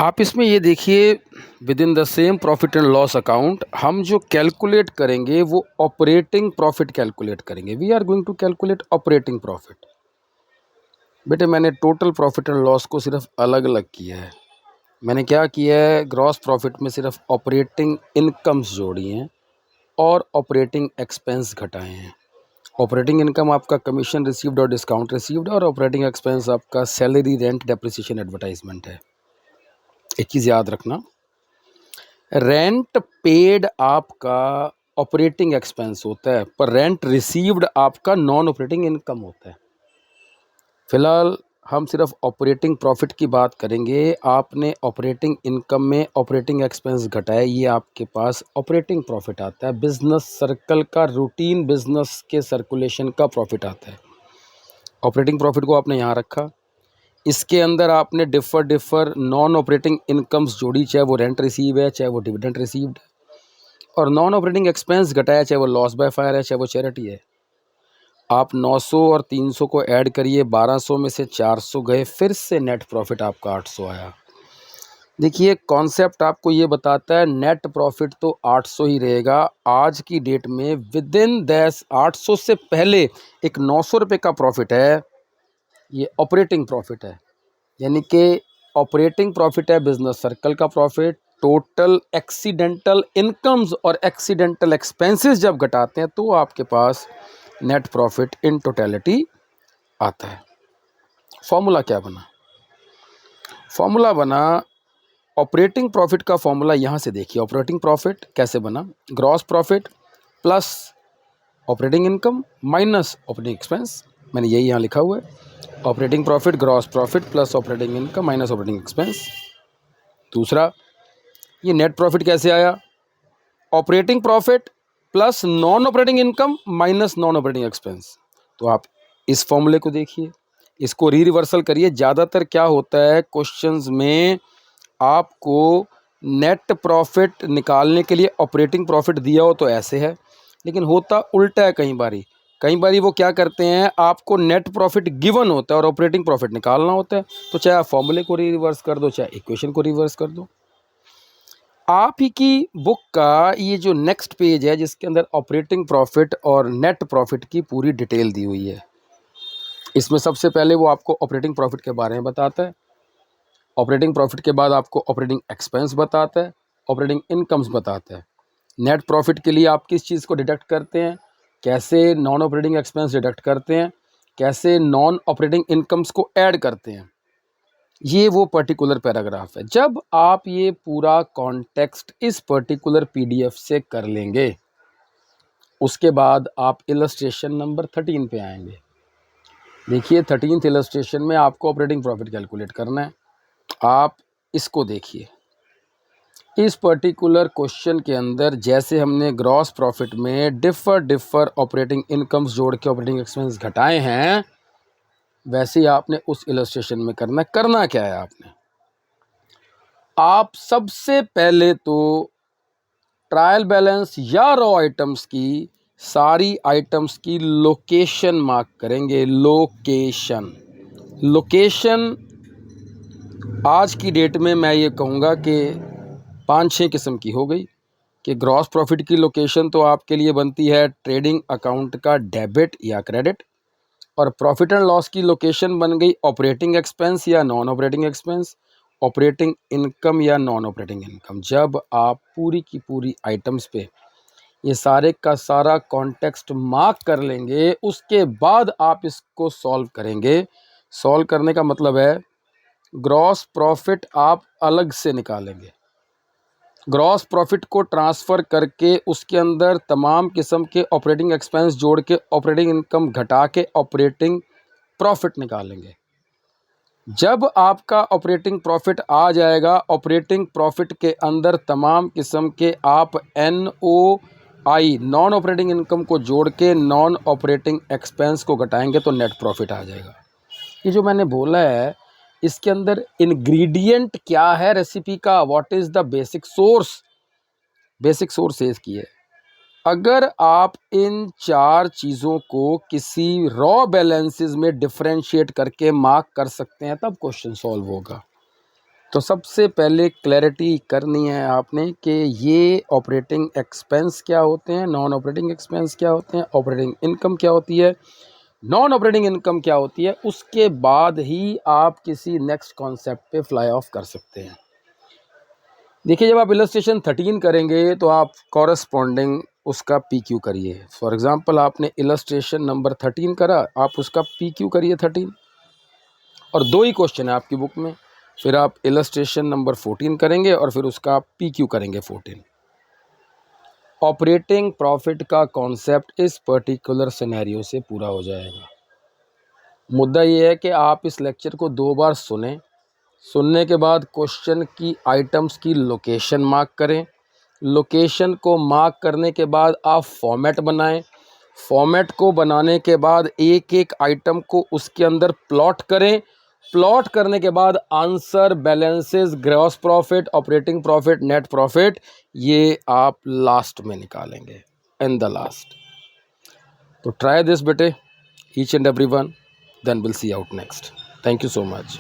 आप इसमें ये देखिए, with in the same profit and loss account हम जो कैलकुलेट करेंगे वो ऑपरेटिंग प्रॉफिट कैलकुलेट करेंगे। We are going to calculate operating profit. बेटे मैंने टोटल प्रॉफिट एंड लॉस को सिर्फ अलग अलग किया है। मैंने क्या किया है, ग्रॉस प्रॉफिट में सिर्फ ऑपरेटिंग इनकम्स जोड़ी हैं और ऑपरेटिंग एक्सपेंस घटाए हैं। ऑपरेटिंग इनकम आपका कमीशन रिसीव्ड और डिस्काउंट रिसीव्ड, और ऑपरेटिंग एक्सपेंस आपका सैलरी, रेंट, डेप्रिसिएशन, एडवर्टाइजमेंट है। एक चीज़ याद रखना, रेंट पेड आपका ऑपरेटिंग एक्सपेंस होता है, पर रेंट रिसीव्ड आपका नॉन ऑपरेटिंग इनकम होता है। फिलहाल हम सिर्फ ऑपरेटिंग प्रॉफिट की बात करेंगे। आपने ऑपरेटिंग इनकम में ऑपरेटिंग एक्सपेंस घटाए, ये आपके पास ऑपरेटिंग प्रॉफिट आता है। बिजनेस सर्कल का, रूटीन बिजनेस के सर्कुलेशन का प्रॉफिट आता है। ऑपरेटिंग प्रॉफिट को आपने यहाँ रखा, इसके अंदर आपने डिफर नॉन ऑपरेटिंग इनकम्स जोड़ी, चाहे वो रेंट रिसीव है, चाहे वो डिविडेंड रिसीव्ड है, और नॉन ऑपरेटिंग एक्सपेंस घटाया, चाहे वो लॉस बाय फायर है, चाहे वो चैरिटी है। आप 900 और 300 को ऐड करिए, 1200 में से 400 गए, फिर से नेट प्रॉफिट आपका 800 आया। देखिए कॉन्सेप्ट आपको ये बताता है नेट प्रॉफिट तो 800 ही रहेगा आज की डेट में। विद इन दैस 800 से पहले एक 900 रुपये का प्रॉफिट है, ये ऑपरेटिंग प्रॉफिट है। यानी कि ऑपरेटिंग प्रॉफिट है बिजनेस सर्कल का प्रॉफिट। टोटल एक्सीडेंटल इनकम्स और एक्सीडेंटल एक्सपेंसेस जब घटाते हैं तो आपके पास नेट प्रॉफिट इन टोटलिटी आता है। फॉर्मूला क्या बना? फॉर्मूला बना, ऑपरेटिंग प्रॉफिट का फॉर्मूला यहाँ से देखिए। ऑपरेटिंग प्रॉफिट कैसे बना? Gross profit plus operating income minus operating expense. मैंने यही यहाँ लिखा हुआ है, operating profit gross profit plus operating income minus operating expense. दूसरा, ये नेट प्रॉफिट कैसे आया? Operating profit plus non operating income minus non operating expense. तो आप इस फॉर्मूले को देखिए, इसको रिवर्सल करिए। ज़्यादातर क्या होता है क्वेश्चंस में, आपको नेट प्रॉफिट निकालने के लिए ऑपरेटिंग प्रॉफिट दिया हो तो ऐसे है, लेकिन होता उल्टा है। कई बारी वो क्या करते हैं, आपको नेट प्रॉफिट गिवन होता है और ऑपरेटिंग प्रॉफिट निकालना होता है। तो चाहे आप फॉर्मूले को रिवर्स कर दो, चाहे इक्वेशन को रिवर्स कर दो। आप ही की बुक का ये जो नेक्स्ट पेज है, जिसके अंदर ऑपरेटिंग प्रॉफिट और नेट प्रॉफिट की पूरी डिटेल दी हुई है, इसमें सबसे पहले वो आपको ऑपरेटिंग प्रॉफिट के बारे में बताता है। ऑपरेटिंग प्रॉफिट के बाद आपको ऑपरेटिंग एक्सपेंस बताता है, ऑपरेटिंग इनकम्स बताता है। नेट प्रॉफिट के लिए आप किस चीज़ को डिडक्ट करते हैं, कैसे नॉन ऑपरेटिंग एक्सपेंस डिडक्ट करते हैं, कैसे नॉन ऑपरेटिंग इनकम्स को ऐड करते हैं, ये वो पर्टिकुलर पैराग्राफ है। जब आप ये पूरा कॉन्टेक्स्ट इस पर्टिकुलर पीडीएफ से कर लेंगे, उसके बाद आप इलस्ट्रेशन नंबर 13 पे आएंगे। देखिए 13th इलस्ट्रेशन में आपको ऑपरेटिंग प्रॉफिट कैलकुलेट करना है। आप इसको देखिए, इस पर्टिकुलर क्वेश्चन के अंदर जैसे हमने ग्रॉस प्रॉफिट में डिफर ऑपरेटिंग इनकम्स जोड़ के ऑपरेटिंग एक्सपेंस घटाए हैं, वैसे ही आपने उस इलस्ट्रेशन में करना। करना क्या है आपने, आप सबसे पहले तो ट्रायल बैलेंस या रॉ आइटम्स की, सारी आइटम्स की लोकेशन मार्क करेंगे। लोकेशन आज की डेट में मैं ये कहूँगा कि 5-6 किस्म की हो गई। कि ग्रॉस प्रॉफिट की लोकेशन तो आपके लिए बनती है ट्रेडिंग अकाउंट का डेबिट या क्रेडिट, और प्रॉफिट एंड लॉस की लोकेशन बन गई ऑपरेटिंग एक्सपेंस या non operating expense, operating income या नॉन ऑपरेटिंग इनकम। जब आप पूरी की पूरी आइटम्स पे ये सारे का सारा कॉन्टेक्स्ट मार्क कर लेंगे, उसके बाद आप इसको सॉल्व करेंगे। सॉल्व करने का मतलब है ग्रॉस प्रॉफिट आप अलग से निकालेंगे, ग्रॉस प्रॉफिट को ट्रांसफ़र करके उसके अंदर तमाम किस्म के ऑपरेटिंग एक्सपेंस जोड़ के ऑपरेटिंग इनकम घटा के ऑपरेटिंग प्रॉफिट निकालेंगे। जब आपका ऑपरेटिंग प्रॉफिट आ जाएगा, ऑपरेटिंग प्रॉफिट के अंदर तमाम किस्म के आप NOI नॉन ऑपरेटिंग इनकम को जोड़ के नॉन ऑपरेटिंग एक्सपेंस को घटाएंगे तो नेट प्रॉफिट आ जाएगा। ये जो मैंने बोला है, इसके अंदर इंग्रेडिएंट क्या है रेसिपी का, what is the basic source. Basic source इसकी है, अगर आप इन 4 चीज़ों को किसी रॉ बैलेंसेस में डिफरेंशिएट करके मार्क कर सकते हैं तब क्वेश्चन सॉल्व होगा। तो सबसे पहले क्लैरिटी करनी है आपने कि ये ऑपरेटिंग एक्सपेंस क्या होते हैं, नॉन ऑपरेटिंग एक्सपेंस क्या होते हैं, ऑपरेटिंग इनकम क्या होती है, नॉन ऑपरेटिंग इनकम क्या होती है। उसके बाद ही आप किसी नेक्स्ट कॉन्सेप्ट पे फ्लाई ऑफ कर सकते हैं। देखिए, जब आप इलस्ट्रेशन 13 करेंगे तो आप कॉरस्पॉन्डिंग उसका PQ करिए। फॉर एग्जांपल आपने इलस्ट्रेशन नंबर 13 करा, आप उसका PQ करिए 13, और 2 ही क्वेश्चन है आपकी बुक में। फिर आप इलस्ट्रेशन नंबर 14 करेंगे और फिर उसका आप PQ करेंगे 14। ऑपरेटिंग प्रॉफिट का कॉन्सेप्ट इस पर्टिकुलर सिनेरियो से पूरा हो जाएगा। मुद्दा ये है कि आप इस लेक्चर को 2 बार सुने, सुनने के बाद क्वेश्चन की आइटम्स की लोकेशन मार्क करें, लोकेशन को मार्क करने के बाद आप फॉर्मेट बनाएं, फॉर्मेट को बनाने के बाद एक एक आइटम को उसके अंदर प्लॉट करें, प्लॉट करने के बाद answer, balances, gross profit, operating profit, net profit, ये आप लास्ट में निकालेंगे, इन द लास्ट। तो ट्राई दिस बेटे, each and every one, then will see out next. Thank you so much.